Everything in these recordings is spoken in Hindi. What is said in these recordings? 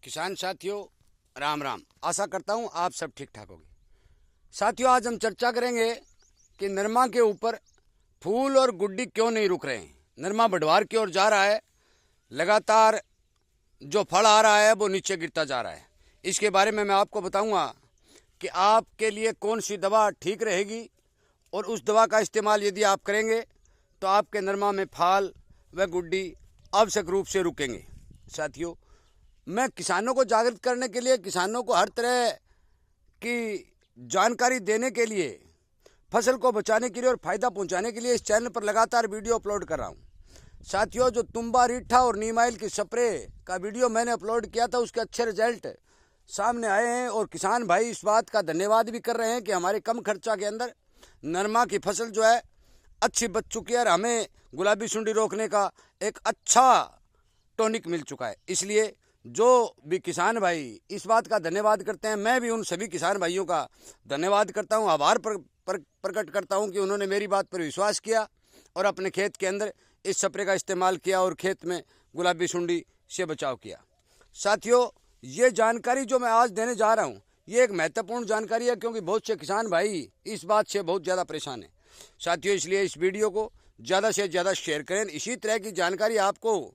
किसान साथियों, राम राम। आशा करता हूँ आप सब ठीक ठाक होंगे। साथियों, आज हम चर्चा करेंगे कि नरमा के ऊपर फूल और गुड्डी क्यों नहीं रुक रहे हैं। नरमा बढ़वार की ओर जा रहा है, लगातार जो फल आ रहा है वो नीचे गिरता जा रहा है। इसके बारे में मैं आपको बताऊंगा कि आपके लिए कौन सी दवा ठीक रहेगी और उस दवा का इस्तेमाल यदि आप करेंगे तो आपके नरमा में फल व गुड्डी आवश्यक रूप से रुकेंगे। साथियों, मैं किसानों को जागृत करने के लिए, किसानों को हर तरह की जानकारी देने के लिए, फसल को बचाने के लिए और फायदा पहुंचाने के लिए इस चैनल पर लगातार वीडियो अपलोड कर रहा हूं। साथियों, जो तुम्बा रीठा और नीमाइल की स्प्रे का वीडियो मैंने अपलोड किया था, उसके अच्छे रिजल्ट सामने आए हैं और किसान भाई इस बात का धन्यवाद भी कर रहे हैं कि हमारे कम खर्चा के अंदर नरमा की फसल जो है अच्छी बच चुकी है और हमें गुलाबी सुंडी रोकने का एक अच्छा टॉनिक मिल चुका है। इसलिए जो भी किसान भाई इस बात का धन्यवाद करते हैं, मैं भी उन सभी किसान भाइयों का धन्यवाद करता हूं, आभार प्रकट करता हूं कि उन्होंने मेरी बात पर विश्वास किया और अपने खेत के अंदर इस स्प्रे का इस्तेमाल किया और खेत में गुलाबी सुंडी से बचाव किया। साथियों, ये जानकारी जो मैं आज देने जा रहा हूँ ये एक महत्वपूर्ण जानकारी है, क्योंकि बहुत से किसान भाई इस बात से बहुत ज़्यादा परेशान हैं। साथियों, इसलिए इस वीडियो को ज़्यादा से ज़्यादा शेयर करें। इसी तरह की जानकारी आपको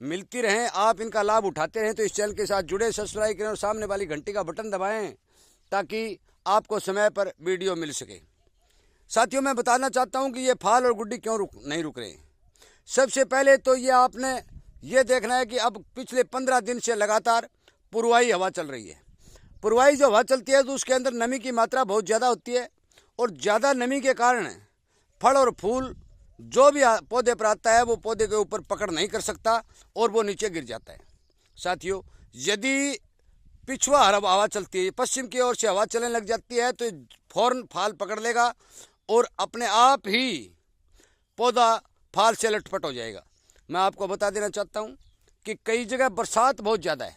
मिलती रहें, आप इनका लाभ उठाते रहें तो इस चैनल के साथ जुड़े, सब्सक्राइब करें और सामने वाली घंटी का बटन दबाएं ताकि आपको समय पर वीडियो मिल सके। साथियों, मैं बताना चाहता हूं कि ये फल और गुड्डी क्यों नहीं रुक रहे हैं। सबसे पहले तो ये आपने ये देखना है कि अब पिछले 15 दिन से लगातार पूर्वाई हवा चल रही है। पूर्वाई जो हवा चलती है तो उसके अंदर नमी की मात्रा बहुत ज़्यादा होती है और ज़्यादा नमी के कारण फल और फूल जो भी पौधे पर आता है वो पौधे के ऊपर पकड़ नहीं कर सकता और वो नीचे गिर जाता है। साथियों, यदि पिछवा हवा चलती है, पश्चिम की ओर से हवा चलने लग जाती है तो फौरन फाल पकड़ लेगा और अपने आप ही पौधा फाल से लटपट हो जाएगा। मैं आपको बता देना चाहता हूँ कि कई जगह बरसात बहुत ज़्यादा है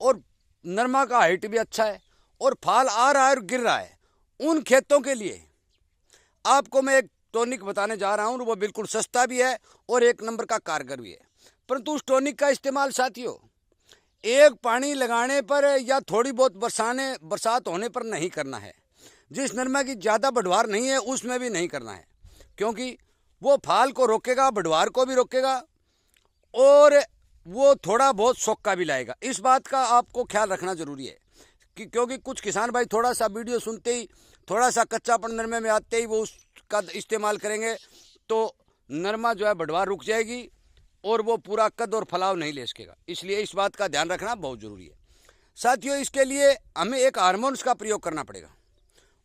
और नरमा का हाइट भी अच्छा है और फाल आ रहा है और गिर रहा है। उन खेतों के लिए आपको मैं एक टॉनिक बताने जा रहा हूँ, वो बिल्कुल सस्ता भी है और एक नंबर का कारगर भी है। परंतु उस टॉनिक का इस्तेमाल साथियों एक पानी लगाने पर या थोड़ी बहुत बरसात होने पर नहीं करना है। जिस नरमा की ज़्यादा बढ़वार नहीं है उसमें भी नहीं करना है, क्योंकि वो फाल को रोकेगा, बढ़वार को भी रोकेगा और वो थोड़ा बहुत सोक्का भी लाएगा। इस बात का आपको ख्याल रखना जरूरी है क्योंकि कुछ किसान भाई थोड़ा सा वीडियो सुनते ही, थोड़ा सा कच्चापन नरमे में आते ही वो उसका इस्तेमाल करेंगे तो नरमा जो है बढ़वार रुक जाएगी और वो पूरा कद और फलाव नहीं ले सकेगा। इसलिए इस बात का ध्यान रखना बहुत ज़रूरी है। साथियों, इसके लिए हमें एक हार्मोन्स का प्रयोग करना पड़ेगा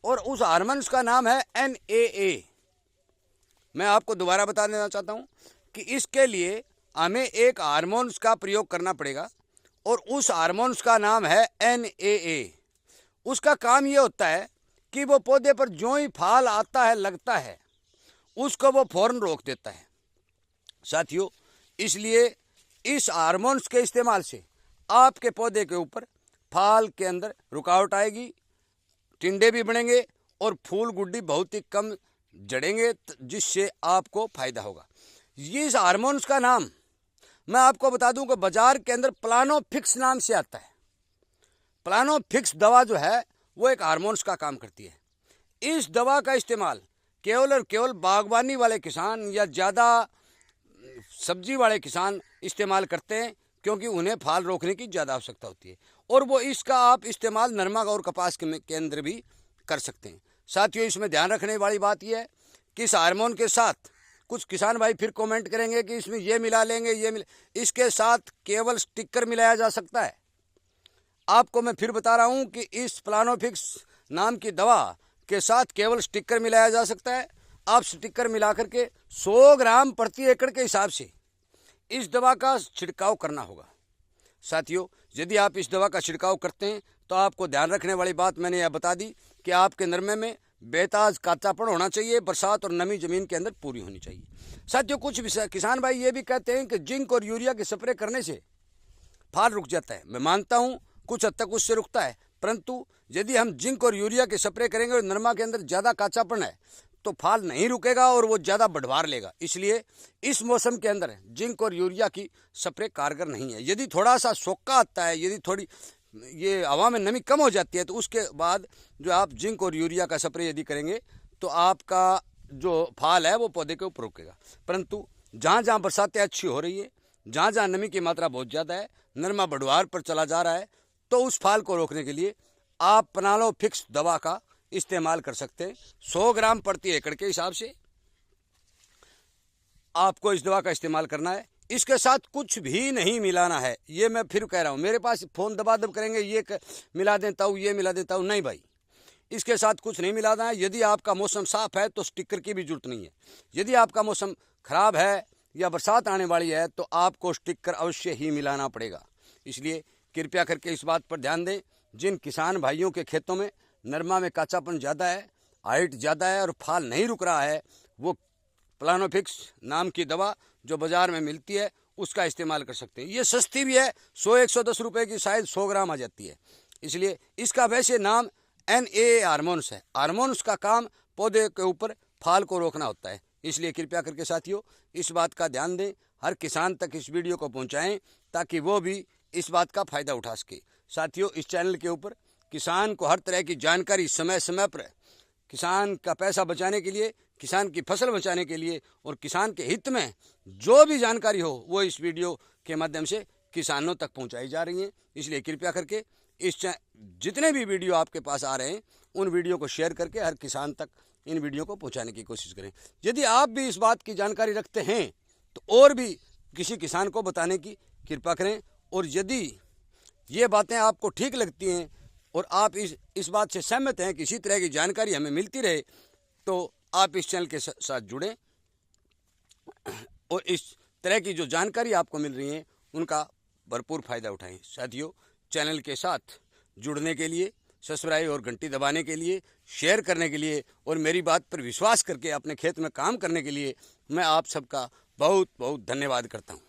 और उस हार्मोन्स का नाम है NAA। मैं आपको दोबारा बता देना चाहता हूँ कि इसके लिए हमें एक हार्मोन्स का प्रयोग करना पड़ेगा और उस हार्मोन्स का नाम है NAA। उसका काम ये होता है कि वो पौधे पर जो ही फाल आता है, लगता है, उसको वो फौरन रोक देता है। साथियों, इसलिए इस हार्मोन्स के इस्तेमाल से आपके पौधे के ऊपर फाल के अंदर रुकावट आएगी, टिंडे भी बढ़ेंगे और फूल गुड्डी बहुत ही कम जड़ेंगे, जिससे आपको फायदा होगा। ये इस हार्मोन्स का नाम मैं आपको बता दूं कि बाजार के अंदर प्लानोफिक्स नाम से आता है। प्लानोफिक्स दवा जो है वो एक हार्मोन्स का काम करती है। इस दवा का इस्तेमाल केवल और केवल बागवानी वाले किसान या ज़्यादा सब्जी वाले किसान इस्तेमाल करते हैं, क्योंकि उन्हें फाल रोकने की ज़्यादा आवश्यकता होती है और वो इसका आप इस्तेमाल नरमा और कपास के अंदर भी कर सकते हैं। साथियों, इसमें ध्यान रखने वाली बात यह है कि इस हार्मोन के साथ कुछ किसान भाई फिर कमेंट करेंगे कि इसमें ये मिला लेंगे, इसके साथ केवल स्टिकर मिलाया जा सकता है। आपको मैं फिर बता रहा हूं कि इस प्लानोफिक्स नाम की दवा के साथ केवल स्टिकर मिलाया जा सकता है। आप स्टिकर मिला करके 100 ग्राम प्रति एकड़ के हिसाब से इस दवा का छिड़काव करना होगा। साथियों, यदि आप इस दवा का छिड़काव करते हैं तो आपको ध्यान रखने वाली बात मैंने यह बता दी कि आपके नरमे में बेताज काचापन होना चाहिए, बरसात और नमी जमीन के अंदर पूरी होनी चाहिए। साथियों, कुछ किसान भाई ये भी कहते हैं कि जिंक और यूरिया के स्प्रे करने से फाल रुक जाता है। मैं मानता हूं कुछ हद तक उससे रुकता है, परंतु यदि हम जिंक और यूरिया के स्प्रे करेंगे और नरमा के अंदर ज़्यादा काचापन है तो फाल नहीं रुकेगा और वो ज़्यादा बढ़वार लेगा। इसलिए इस मौसम के अंदर जिंक और यूरिया की स्प्रे कारगर नहीं है। यदि थोड़ा सा सोक्का आता है, यदि थोड़ी ये हवा में नमी कम हो जाती है, तो उसके बाद जो आप जिंक और यूरिया का स्प्रे यदि करेंगे तो आपका जो फाल है वो पौधे के ऊपर रुकेगा। परंतु जहाँ जहाँ बरसातें अच्छी हो रही है, जहाँ जहाँ नमी की मात्रा बहुत ज़्यादा है, नरमा बढ़वार पर चला जा रहा है, तो उस फाल को रोकने के लिए आप पनालो फिक्स दवा का इस्तेमाल कर सकते हैं। 100 ग्राम प्रति एकड़ के हिसाब से आपको इस दवा का इस्तेमाल करना है। इसके साथ कुछ भी नहीं मिलाना है। ये मैं फिर कह रहा हूँ, मेरे पास फ़ोन दबादब करेंगे, ये मिला देता हूँ, ये मिला देता हूँ, नहीं भाई, इसके साथ कुछ नहीं मिलाना है। यदि आपका मौसम साफ है तो स्टिकर की भी जरूरत नहीं है। यदि आपका मौसम खराब है या बरसात आने वाली है तो आपको स्टिकर अवश्य ही मिलाना पड़ेगा। इसलिए कृपया करके इस बात पर ध्यान दें। जिन किसान भाइयों के खेतों में नरमा में काचापन ज़्यादा है, हाइट ज़्यादा है और फाल नहीं रुक रहा है, वो प्लानोफिक्स नाम की दवा जो बाज़ार में मिलती है उसका इस्तेमाल कर सकते हैं। ये सस्ती भी है, 100-110 रुपये की शायद 100 ग्राम आ जाती है। इसलिए इसका वैसे नाम NA हार्मोन्स है। हार्मोन्स का काम पौधे के ऊपर फाल को रोकना होता है। इसलिए कृपया करके साथियों इस बात का ध्यान दें, हर किसान तक इस वीडियो को पहुंचाएं ताकि वो भी इस बात का फ़ायदा उठा सके। साथियों, इस चैनल के ऊपर किसान को हर तरह की जानकारी समय समय पर, किसान का पैसा बचाने के लिए, किसान की फसल बचाने के लिए और किसान के हित में जो भी जानकारी हो वो इस वीडियो के माध्यम से किसानों तक पहुंचाई जा रही हैं। इसलिए कृपया करके जितने भी वीडियो आपके पास आ रहे हैं उन वीडियो को शेयर करके हर किसान तक इन वीडियो को पहुंचाने की कोशिश करें। यदि आप भी इस बात की जानकारी रखते हैं तो और भी किसी किसान को बताने की कृपा करें। और यदि ये बातें आपको ठीक लगती हैं और आप इस बात से सहमत हैं कि इसी तरह की जानकारी हमें मिलती रहे, तो आप इस चैनल के साथ जुड़ें और इस तरह की जो जानकारी आपको मिल रही है उनका भरपूर फ़ायदा उठाएं। साथियों, चैनल के साथ जुड़ने के लिए, सब्सक्राइब और घंटी दबाने के लिए, शेयर करने के लिए और मेरी बात पर विश्वास करके अपने खेत में काम करने के लिए मैं आप सबका बहुत बहुत धन्यवाद करता हूं।